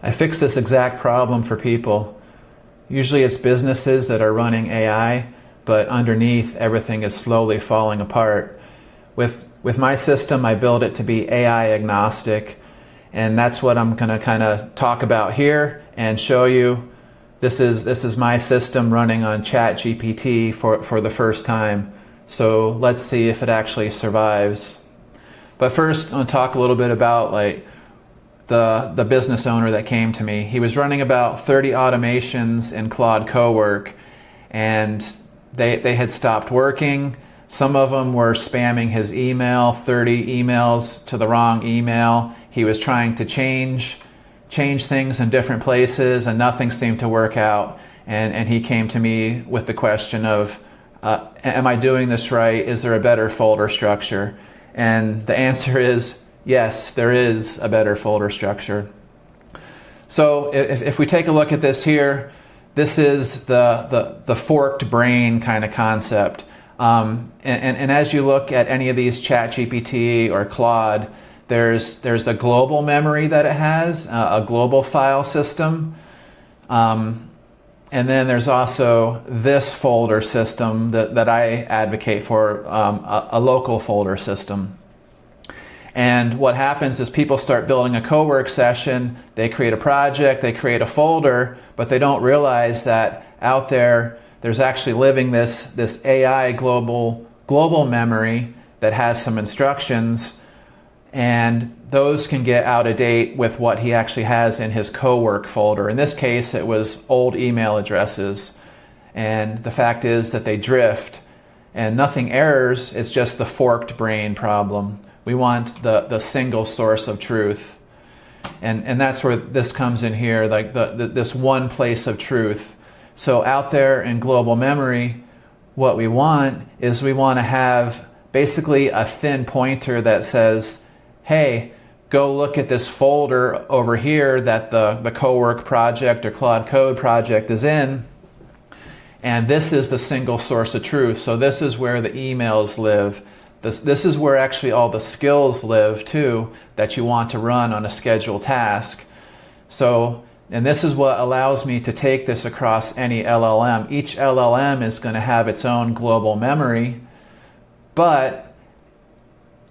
I fix this exact problem for people. Usually it's businesses that are running AI, but underneath everything is slowly falling apart. With my system, I build it to be AI agnostic, and that's what I'm going to kind of talk about here and show you. This is my system running on ChatGPT for the first time. So let's see if it actually survives. But first, I'm going to talk a little bit about like the business owner that came to me. He was running about 30 automations in Claude Cowork, and they had stopped working. Some of them were spamming his email, 30 emails to the wrong email. He was trying to change things in different places, and nothing seemed to work out. And he came to me with the question of, am I doing this right? Is there a better folder structure? And the answer is yes, there is a better folder structure. So if we take a look at this here, this is the forked brain kind of concept. And as you look at any of these ChatGPT or Claude, there's a global memory that it has, a global file system. And then there's also this folder system that I advocate for, a local folder system. And what happens is people start building a co-work session, they create a project, they create a folder, but they don't realize that out there's actually living this AI global memory that has some instructions, and those can get out of date with what he actually has in his co-work folder. In this case, it was old email addresses, and the fact is that they drift, and nothing errors, it's just the forked brain problem. We want the single source of truth, and that's where this comes in here, like this one place of truth. So out there in global memory, what we want is we want to have basically a thin pointer that says, hey, go look at this folder over here that the Cowork project or Claude Code project is in, and this is the single source of truth. So this is where the emails live. This is where actually all the skills live too that you want to run on a scheduled task. So, and this is what allows me to take this across any LLM. Each LLM is going to have its own global memory, but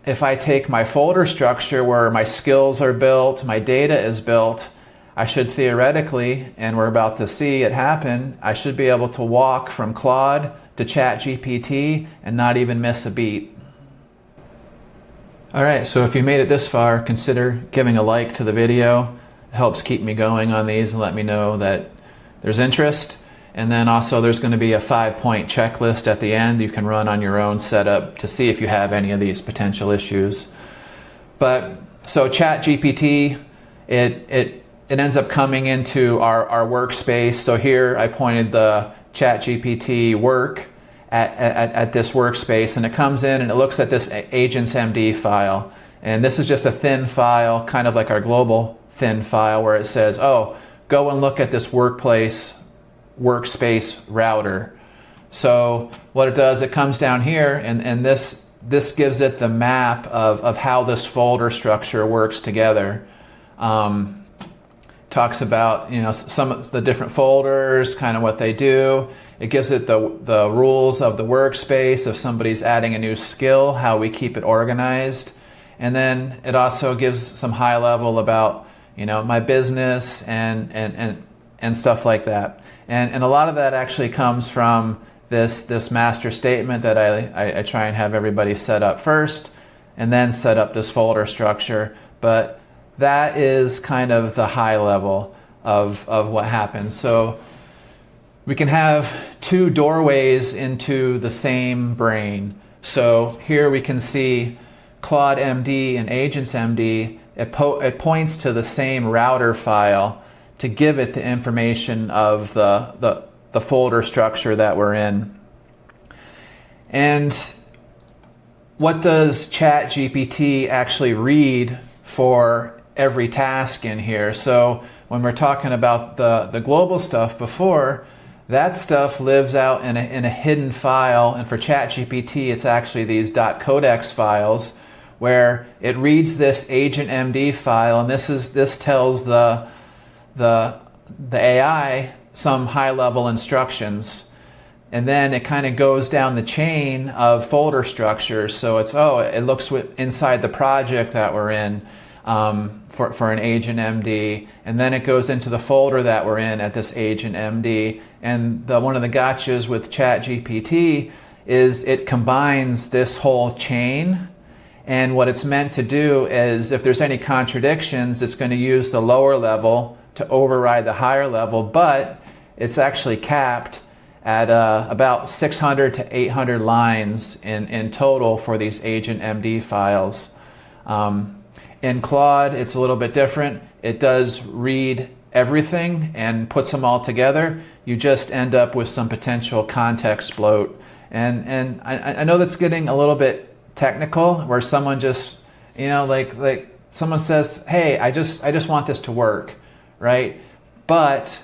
if I take my folder structure where my skills are built, my data is built, I should theoretically, and we're about to see it happen, I should be able to walk from Claude to ChatGPT and not even miss a beat. All right, so if you made it this far, consider giving a like to the video. It helps keep me going on these and let me know that there's interest. And then also there's going to be a 5-point checklist at the end you can run on your own setup to see if you have any of these potential issues. But so ChatGPT, it ends up coming into our workspace. So here I pointed the ChatGPT work at this workspace, and it comes in and it looks at this agentsmd file. And this is just a thin file, kind of like our global thin file, where it says, oh, go and look at this workspace router. So what it does, it comes down here, and this gives it the map of how this folder structure works together. Talks about, you know, some of the different folders, kind of what they do. It gives it the rules of the workspace. If somebody's adding a new skill, how we keep it organized. And then it also gives some high level about, you know, my business and stuff like that. And a lot of that actually comes from this master statement that I try and have everybody set up first, and then set up this folder structure. But that is kind of the high level of what happens. So we can have two doorways into the same brain. So here we can see Claude MD and agentsmd. It points to the same router file to give it the information of the folder structure that we're in. And what does ChatGPT actually read for every task in here? So when we're talking about the global stuff before, that stuff lives out in a hidden file, and for ChatGPT it's actually these .codex files where it reads this agentsmd file, and this tells the the AI some high-level instructions, and then it kind of goes down the chain of folder structures. So it's, it looks inside the project that we're in for an agent MD, and then it goes into the folder that we're in at this agent MD. And one of the gotchas with ChatGPT is it combines this whole chain, and what it's meant to do is if there's any contradictions, it's going to use the lower level to override the higher level, but it's actually capped at about 600 to 800 lines in total for these agent MD files. In Claude, it's a little bit different. It does read everything and puts them all together. You just end up with some potential context bloat. And I know that's getting a little bit technical, where someone just, like someone says, hey, I just want this to work, right? But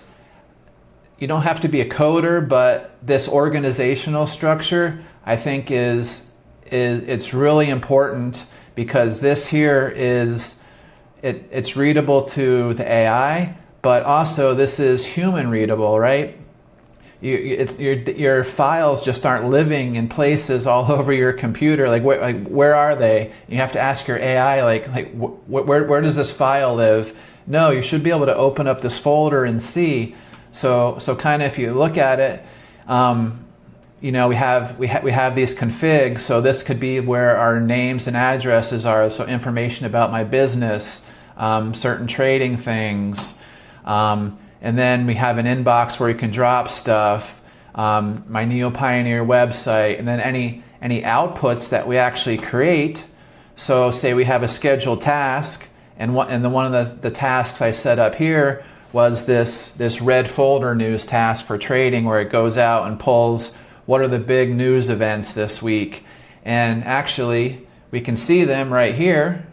you don't have to be a coder, but this organizational structure, I think it's really important, because this here it's readable to the AI, but also this is human readable, right? Your files just aren't living in places all over your computer. Like where are they? You have to ask your AI, where does this file live? No, you should be able to open up this folder and see. So kind of if you look at it, we have these configs. So this could be where our names and addresses are. So information about my business, certain trading things. And then we have an inbox where you can drop stuff, my Neo Pioneer website, and then any outputs that we actually create. So say we have a scheduled task, and one of the tasks I set up here was this red folder news task for trading, where it goes out and pulls what are the big news events this week. And actually, we can see them right here.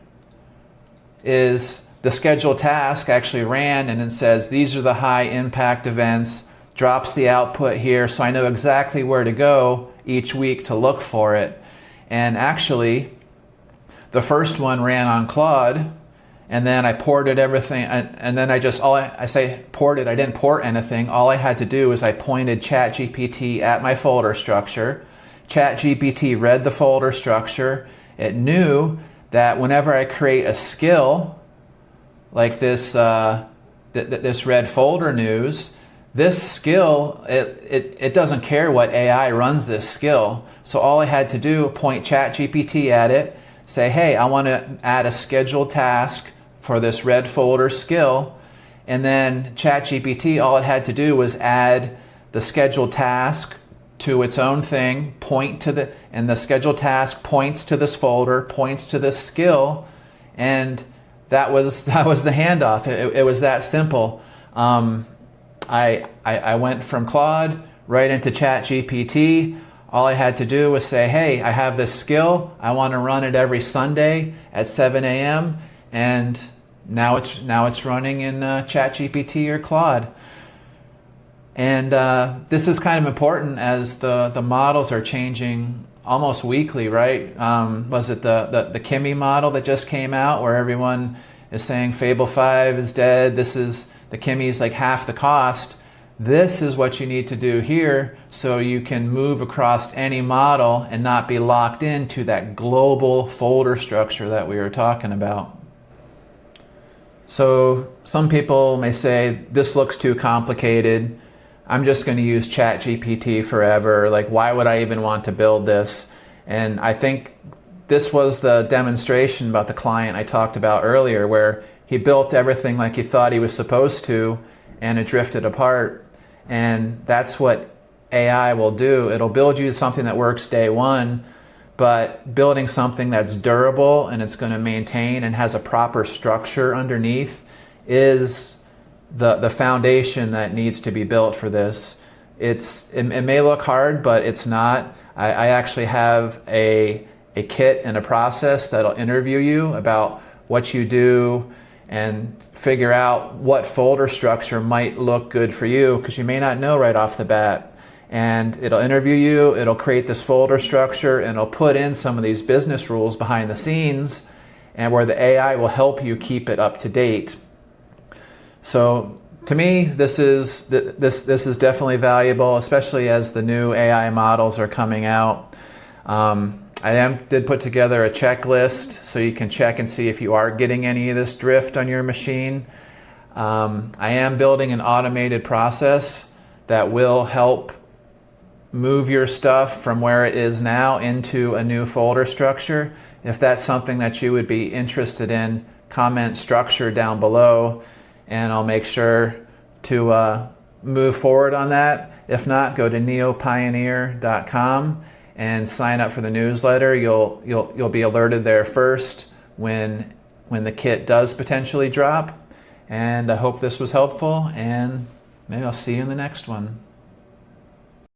Is the scheduled task actually ran, and it says these are the high impact events, drops the output here, so I know exactly where to go each week to look for it. And actually, the first one ran on Claude, and then I ported everything, and then I ported, I didn't port anything. All I had to do is I pointed ChatGPT at my folder structure. ChatGPT read the folder structure. It knew that whenever I create a skill, like this this red folder news, this skill, it doesn't care what AI runs this skill. So all I had to do, point ChatGPT at it, say, hey, I want to add a scheduled task for this red folder skill, and then ChatGPT, all it had to do was add the scheduled task to its own thing, and the scheduled task points to this folder, points to this skill, and that was the handoff. It was that simple. I went from Claude right into ChatGPT. All I had to do was say, hey, I have this skill. I want to run it every Sunday at 7 a.m. And now it's running in ChatGPT or Claude. And this is kind of important as the models are changing almost weekly, right? Was it the Kimmy model that just came out, where everyone is saying Fable 5 is dead? The Kimmy's like half the cost. This is what you need to do here, so you can move across any model and not be locked into that global folder structure that we were talking about. So some people may say, this looks too complicated. I'm just going to use ChatGPT forever. Like, why would I even want to build this? And I think this was the demonstration about the client I talked about earlier, where he built everything like he thought he was supposed to, and it drifted apart. And that's what AI will do. It'll build you something that works day one, but building something that's durable and it's going to maintain and has a proper structure underneath is the foundation that needs to be built for this. It may look hard, but it's not. I actually have a kit and a process that'll interview you about what you do and figure out what folder structure might look good for you, because you may not know right off the bat. And it'll interview you, it'll create this folder structure, and it'll put in some of these business rules behind the scenes, and where the AI will help you keep it up to date. So To me, this is definitely valuable, especially as the new AI models are coming out. I did put together a checklist so you can check and see if you are getting any of this drift on your machine. I am building an automated process that will help move your stuff from where it is now into a new folder structure. If that's something that you would be interested in, comment structure down below, and I'll make sure to move forward on that. If not, go to neopioneer.com and sign up for the newsletter. You'll be alerted there first when the kit does potentially drop. And I hope this was helpful, and maybe I'll see you in the next one.